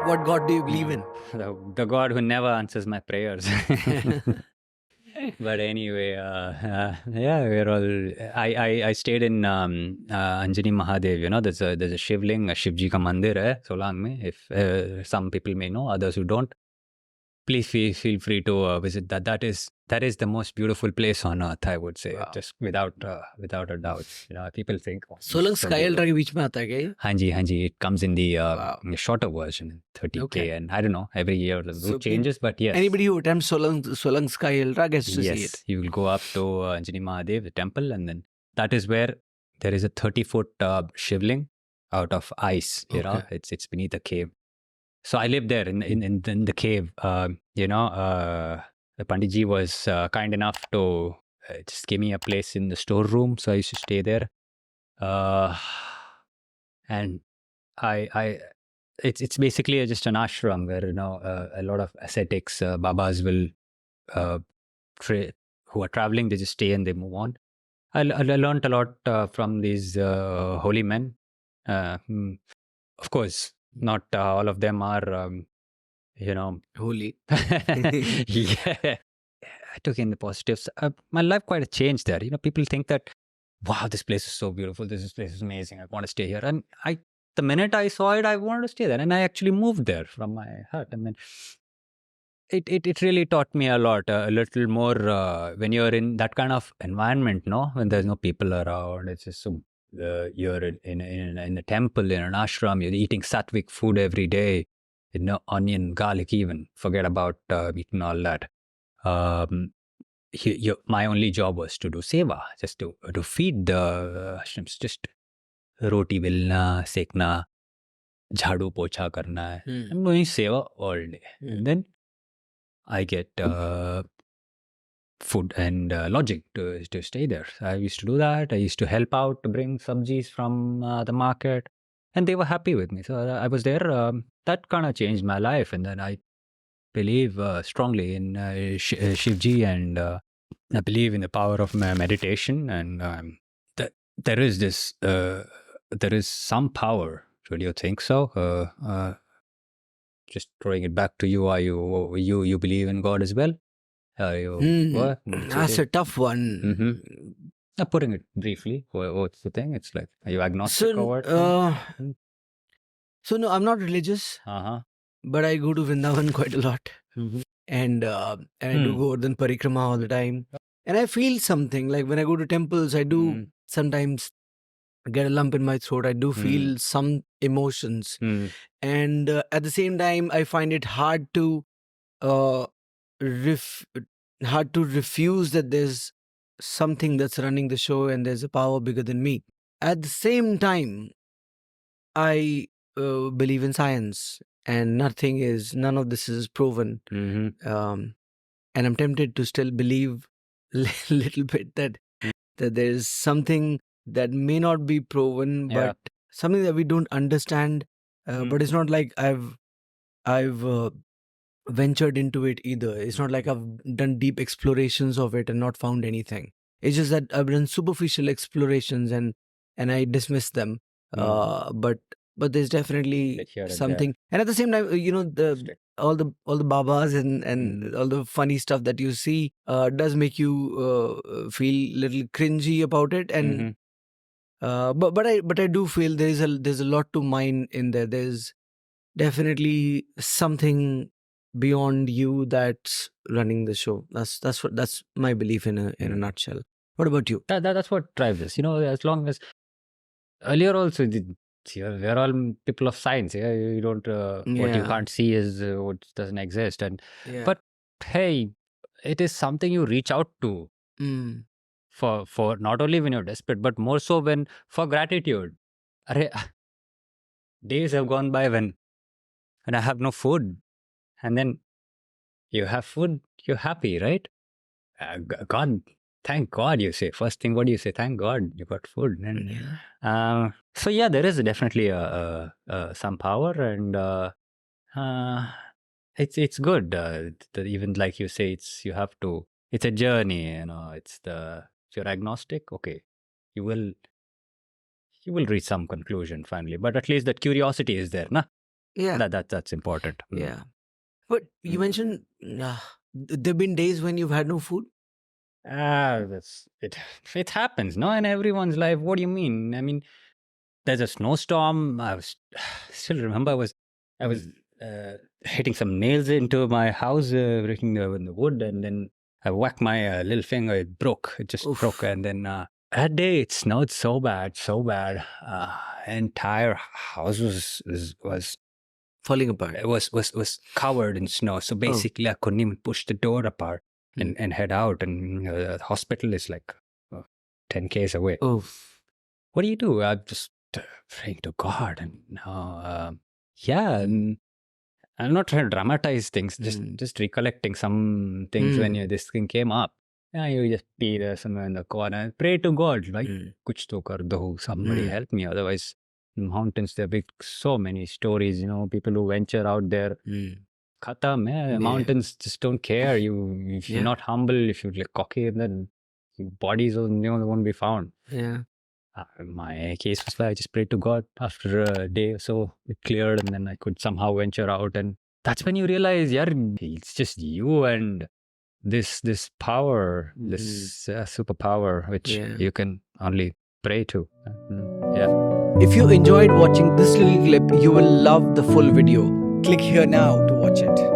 What God do you believe in? The God who never answers my prayers. But anyway, yeah, we're all. I stayed in Anjani Mahadev. There's a Shivling, a Shivji ka mandir hai Solang mein. If some people may know, others who don't, please feel free to visit that. That is the most beautiful place on earth, I would say, Wow. just without a doubt. People think Solang so Sky beautiful. Ultra के बीच में आता है क्या ये? Hanji, it comes in the Wow. shorter version, 30K, Okay. and I don't know, every year the So route changes, but yes. Anybody who attempts Solang Sky Ultra gets to see it. Yes, you will go up to Anjani Mahadev, the temple, and then that is where there is a 30-foot shivling out of ice. Okay. It's beneath a cave. So I lived there in the cave. The Panditji was kind enough to just give me a place in the storeroom, so I used to stay there. And it's basically just an ashram where a lot of ascetics, babas will who are traveling, they just stay and they move on. I learned a lot from these holy men. Of course, not all of them are, Holy. yeah. I took in the positives. My life quite changed there. People think that, wow, this place is so beautiful. This place is amazing. I want to stay here. And the minute I saw it, I wanted to stay there. And I actually moved there from my heart. And then it really taught me a lot, a little more when you're in that kind of environment, when there's no people around. It's just so you're in a temple, in an ashram, you're eating sattvic food every day, onion, garlic even. Forget about meat and all that. My only job was to do seva, just to feed the ashrams, just roti bilna, sekna, jhadu pocha karna. I'm doing seva all day. And then I get food and lodging to stay there. So I used to do that. I used to help out to bring sabjis from the market, and they were happy with me. So I was there. That kind of changed my life, and then I believe strongly in Shivji, and I believe in the power of meditation, and there is this, there is some power. Do you think so? Just throwing it back to you. Are you believe in God as well? What? That's a tough one. Putting it briefly, what's the thing? It's like, are you agnostic or what? So no, I'm not religious, but I go to Vrindavan quite a lot, and I do Govardhan Parikrama all the time, and I feel something. Like when I go to temples, I do sometimes get a lump in my throat. I do feel some emotions, and at the same time, I find it hard to refuse that there's something that's running the show and there's a power bigger than me. At the same time, I believe in science, and none of this is proven. And I'm tempted to still believe a little bit that there's something that may not be proven, but something that we don't understand. But it's not like I've ventured into it either. It's not like I've done deep explorations of it and not found anything. It's just that I've done superficial explorations and I dismiss them. But there's definitely something. And at the same time, all the babas and all the funny stuff that you see does make you feel a little cringy about it. And but I do feel there's a lot to mine in there. There's definitely something beyond you that's running the show. That's my belief in a nutshell. What about you? That's what drives us. As long as earlier also, we're all people of science. Yeah, you don't what you can't see is what doesn't exist. And but hey, it is something you reach out to for not only when you're desperate, but more so when for gratitude. Days have gone by when I have no food, and then you have food, you're happy, right? God, thank God, you say. First thing, what do you say? Thank God you got food. And so yeah, there is definitely some power, and it's good. Even like you say, it's a journey. If you're agnostic, okay, you will reach some conclusion finally. But at least that curiosity is there, na? Yeah. That's important. Yeah. But you mentioned there have been days when you've had no food. That's it. It happens, no, in everyone's life. What do you mean? I mean, there's a snowstorm. I was still remember I was hitting some nails into my house, breaking the wood, and then I whacked my little finger. It broke. It just Oof. broke, and then that day it snowed so bad, so bad. Entire house was Falling apart. it was covered in snow. So basically, I couldn't even push the door apart and head out. And the hospital is like 10 k's away. Oof. What do you do? I'm just praying to God, and yeah. And I'm not trying to dramatize things. Just recollecting some things when this thing came up. Yeah, you just be there somewhere in the corner and pray to God, like, kuch to kar do, somebody help me. Otherwise, in mountains, there are big, so many stories, people who venture out there. Khatam, mountains just don't care. If you're not humble, if you're like cocky, then your bodies won't be found. Yeah. My case was like I just prayed to God. After a day or so, it cleared, and then I could somehow venture out. And that's when you realize, yeah, it's just you and this power, this superpower, which you can only pray to. Yeah. If you enjoyed watching this little clip, you will love the full video. Click here now to watch it.